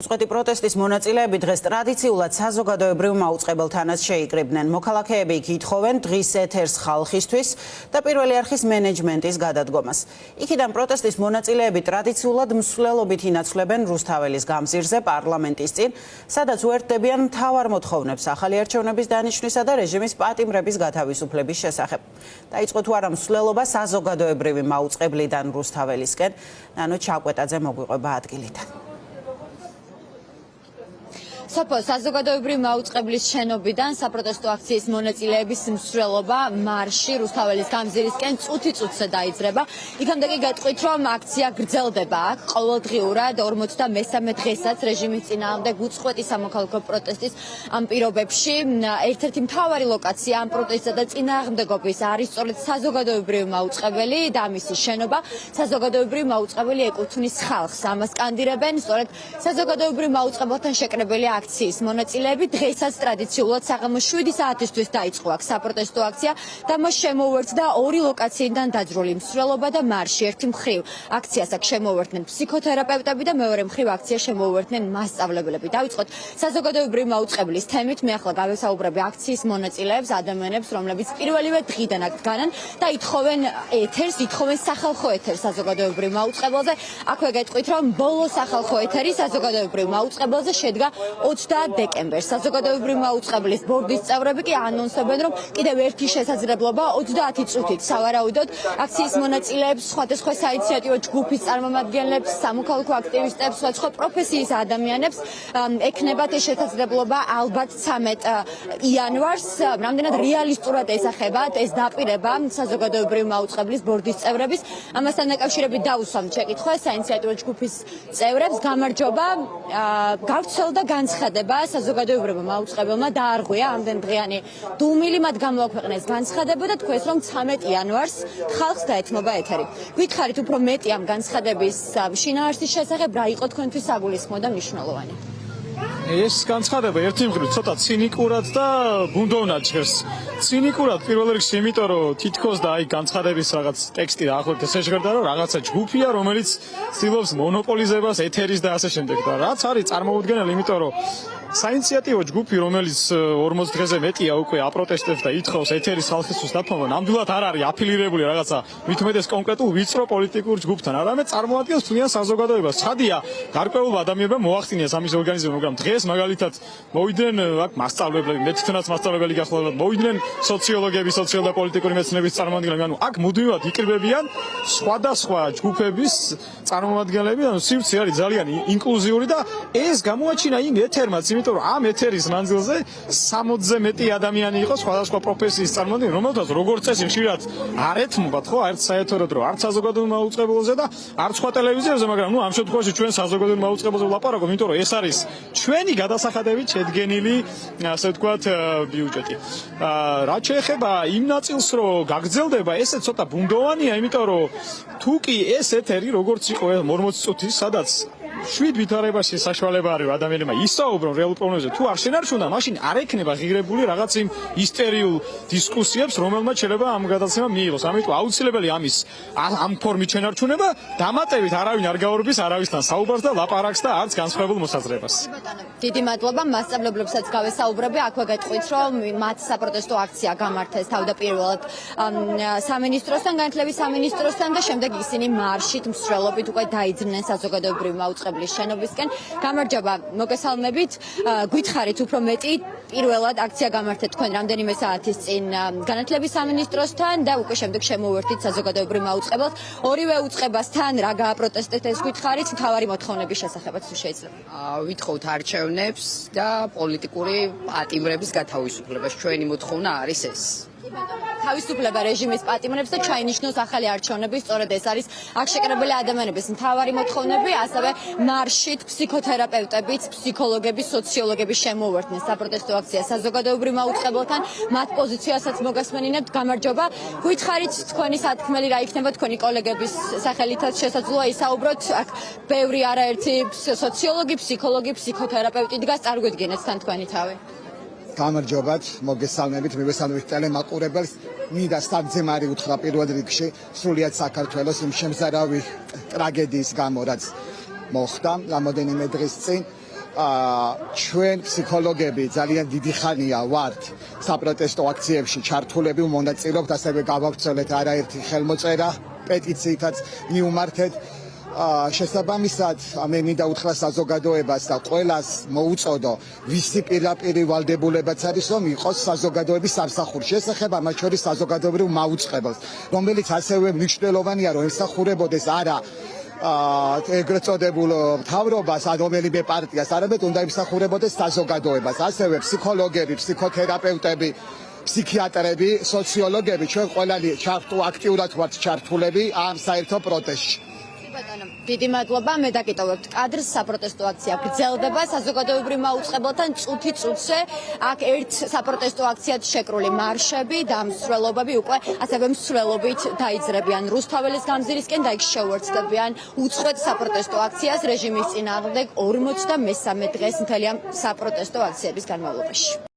უწყეთი პროტესტის მონაწილეები დღეს ტრადიციულად საზოგადოებრივ მაუწყებელთანაც შეიკრიბნენ. მოქალაქეები იქ ითხოვენ დღის ეთერს ხალხისთვის და პირველი არხის მენეჯმენტის გადადგომას. იქიდან პროტესტის მონაწილეები ტრადიციულად მსვლელობით ინაცვლებენ რუსთაველის გამზირზე პარლამენტის წინ, სადაც უერთდებიან მთავარ მოთხოვნებს ახალი არჩევნების დანიშვნისა და რეჟიმის პატიმრების გათავისუფლების შესახებ. დაიწყო თუ არა მსვლელობა საზოგადოებრივი მაუწყებლიდან რუსთაველისკენ. ნანო ჩაკვეტაძე მოგვიყვება ადგილიდან. საზოგადოებრივი მაუწყებლის შენობიდან საპროტესტო აქციის მონაწილეების მსვლელობა მარში რუსთაველის გამზირისკენ წუთი-წუთზე დაიძრება. იქამდე კი გეტყვით, რომ აქცია გრძელდება აქ ყოველდღიურად 43 დღესაც რეჟიმის წინააღმდეგ უწყვეტი სამოქალაქო პროტესტის ამ პირობებში. ერთ-ერთი მთავარი ლოკაცია ამ პროტესტისა და წინააღმდეგობის არის სწორედ საზოგადოებრივი მაუწყებელი და მისი შენობა. საზოგადოებრივი მაუწყებელი ეკუთვნის ხალხს. ამას სკანდირებენ სწორედ საზოგადოებრივ მაუწყებელთან შეკრებილი აქციის მონაწილეები. დღესაც ტრადიციულად საღამოს 7 საათისთვის დაიწყო აქ საპროტესტო აქცია და მას შემოუერთდა ორი ლოკაციიდან დაძრული მსვლელობა და მარში. ერთი მხრივ აქციას აქ შემოუერთდნენ ფსიქოთერაპევტები და მეორე მხრივ აქციას შემოუერთდნენ მასწავლებლები. დავიწყოთ საზოგადოებრივი მაუწყებლის თემით. მე ახლა გავესაუბრებ აქციის მონაწილეებს, ადამიანებს, რომლებიც პირველივე დღიდან აქ დგანან და ითხოვენ ეთერს, ითხოვენ სახალხო ეთერს საზოგადოებრივ მაუწყებელზე. აქვე გეტყვით, რომ ბოლო სახალხო ეთერი საზოგადოებრივ მაუწყებელზე შედგა 20 დეკემბერს. საზოგადოებრივი მაუწყებლის ბორდის წევრები კი ანონსებენ, რომ კიდევ ერთი შესაძლებლობა 30 წუთით სავარაუდოდ აქციის მონაწილეებს, სხვადასხვა საინიციატივო ჯგუფის წარმომადგენლებს, სამოქალაქო აქტივისტებს, სხვა პროფესიის ადამიანებს ექნებათ ეს შესაძლებლობა ალბათ 13 იანვარს. რამდენად რეალისტურად ესახებათ ეს დაპირება საზოგადოებრივი მაუწყებლის ბორდის წევრების. ამასთან დაკავშირებით დავუსვამთ შეკითხვას საინიციატივო ჯგუფის წევრებს. გამარჯობა, გავრცელდა განცხადება საზოგადოებრივმა მაუწყებელმა დაარღვია ამდენდღიანი დუმილი, მათ გამოაქვეყნეს განცხადება და თქვეს, რომ 13 იანვარს ხალხს დაეთმობა ეთერი. გითხარით უფრო მეტი ამ განცხადების შინაარსის შესახებ, რა იყო თქვენთვის საგულისხმო და მნიშვნელოვანი? ეს განცხადება ერთი მხრივ ცოტა ცინიკურად და ბუნდოვნად ჟღერს. ცინიკურად პირველ რიგში, იმიტომ რომ თითქოს და აი განცხადების რაღაც ტექსტი დაახლოებით ესე ჟღერდა, რომ რაღაცა ჯგუფია, რომელიც ცდილობს მონოპოლიზებას ეთერის და ასე შემდეგ. და რაც არის წარმოუდგენელი, იმიტომ რომ საინიციატივო ჯგუფი, რომელიც 40 დღეზე მეტია უკვე აპროტესტებს და ითხოვს ეთერის ხალხისთვის დათმობა, ნამდვილად არ არის აფილირებული რაღაცა მithumetes კონკრეტულ ვიწრო პოლიტიკურ ჯგუფთან, არამედ წარმოადგენს თლიან საზოგადოებას. ცხადია, გარკვეულ ადამიანებმა მოახდინეს ამის ორგანიზება, მაგრამ დღეს მაგალითად მოვიდნენ აქ მასწავლებლები, მე თვითონაც მასწავლებელი გახლავთ, მოვიდნენ სოციოლოგები, სოციალ და პოლიტიკური მეცნიერების წარმომადგენლები, ანუ აქ მუდმივად იკრიბებიან სხვადასხვა ჯგუფების წარმომადგენლები, ანუ სივრცე არის ძალიან ინკლუზიური და ეს გამოაჩინა იმ ეთერმაც, იმიტომ რომ ამ ეთერის მანძილზე 60-ზე მეტი ადამიანი იყო სხვადასხვა პროფესიის წარმომადგენლები, რომელთაც როგორც წესი ხშირად არ ეთმობათ, ხო, არც საეთეროდ რომ არც საზოგადოებრივ მაუწყებელზე და არც სხვა ტელევიზიებზე, მაგრამ ნუ ამ შემთხვევაში ჩვენ საზოგადოებრივ მაუწყებელზე ვლაპარაკობ, იმიტომ რომ ეს არის ჩვენი გადასახადებით შედგენილი, ასე ვთქვათ, ბიუჯეტი. რაც შეეხება იმ ნაწილს, რომ გაგრძელდება, ესე ცოტა ბუნდოვანია, იმიტომ რომ თუ კი ეს ეთერი როგორც იყო 40 წუთის, სადაც 7 ვითარებაში საშუალება არის ადამიანებმა ისაუბრონ რეალურ პრობლემებზე, თუ არ შენარჩუნდა, მაშინ არ ექნება ღირებული რაღაც იმ ისტერიულ დისკუსიებს, რომელმაც შეიძლება ამ გადაცემა მიიღოს. ამიტომ აუცილებელი ამის ამ ფორმით შენარჩუნება, დამატებით არავინ არ გაურბის არავისთან საუბარს და ლაპარაკს და არც განსხვავებულ მოსაზრებას. დიდი მადლობა, მასწავლებლებსაც გავესაუბრები. აქვე გეტყვით, რომ მათ საპროტესტო აქცია გამართეს თავდაპირველად სამინისტროსთან, განათლების სამინისტროსთან და შემდეგ ისინი მარშით მსვლელობით უკვე დაიძრნენ საზოგადოებრივი მაუწყებლის შენობისკენ. გამარჯობა, მოგესალმებით. გითხარით უფრო მეტი, პირველად აქცია გამართეთ თქვენ რამდენიმე საათის წინ განათლების სამინისტროსთან და უკვე შემდეგ შემოუერთდით საზოგადოებრივ მაუწყებელს. ორივე უწყებასთან რა გააპროტესტეთ, ეს გითხარით, მთავარი მოთხოვნების შესახებაც თუ შეიძლება. ვითხოვთ არჩევნებს და პოლიტიკური პატიმრების გათავისუფლებას. ჩვენი მოთხოვნა არის ეს. თავისუფლება რეჟიმის პატიმრებს და ჩაინიშნოს ახალი არჩევნები, სწორედ ეს არის აქ შეკრებილი ადამიანების მთავარი მოთხოვნები, ასევე მარშით ფსიქოთერაპევტებიც, ფსიქოლოგები, სოციოლოგები შემოუერთდნენ საპროტესტო აქციას საზოგადოებრივ მაუწყებელთან, მათ პოზიციასაც მოგასმენინებთ. გამარჯობა. გითხარით თქვენი სათქმელი რა იქნება თქვენი კოლეგების სახელითაც შესაძლოა ისაუბროთ. აქ ბევრი არაერთი სოციოლოგი, ფსიქოლოგი, ფსიქოთერაპევტი დგას, წარგვიდგინეთ თან თქვენი თავი. გამარჯობათ, მოგესალმებით, მივესალმებით ტელემაყურებელს. მინდა სტაბძემარი უთხრა პირველ რიგში სრულიად საქართველოს იმ შემზარავი ტრაგედიის გამო, რაც მოხდა რამოდენიმე დღის წინ. ჩვენ ფსიქოლოგები ძალიან დიდი ხანია ვართ საპროტესტო აქციებში ჩართულები, მონაწილეობთ, ასევე გავავრცელეთ არაერთი ხელმოწერა, პეტიციითაც მივმართეთ. შესაბამისად, მე მინდა უთხრა საზოგადოებას და ყველას მოუწოდო, ვისი პირდაპირ ვალდებულებაც არის, რომ იყოს საზოგადოების სამსახურში. ეს ეხება მათ შორის საზოგადოებრივ მაუწყებელს, რომელიც ასევე მნიშვნელოვანია, რომ ემსახურებოდეს არა ეგრეთ წოდებულ მთავრობას, რომელიმე პარტიას, არამედ უნდა ემსახურებოდეს საზოგადოებას. ასევე ფსიქოლოგები, ფსიქოთერაპევტები, ფსიქიატრები, სოციოლოგები, ჩვენ ყველანი აქტიურად ვართ ჩართულები ამ საერთო პროტესტში. ბატონო, დიდი მადლობა. მე დაკიტოვებთ კადრს. საპროტესტო აქცია გრძელდება საზოგადოებრივ მაუწყებელთან წუთი წუთზე. აქ ერთ საპროტესტო აქციად შეკრული მარშები და მსვლელობები უკვე ასევე მსვლელობით დაიძრებიან რუსთაველის გამზირისკენ და იქ შეუერთდებიან უწყვეტ საპროტესტო აქციას რეჟიმის წინააღმდეგ 43 დღეს მთელი ამ საპროტესტო აქციების განმავლობაში.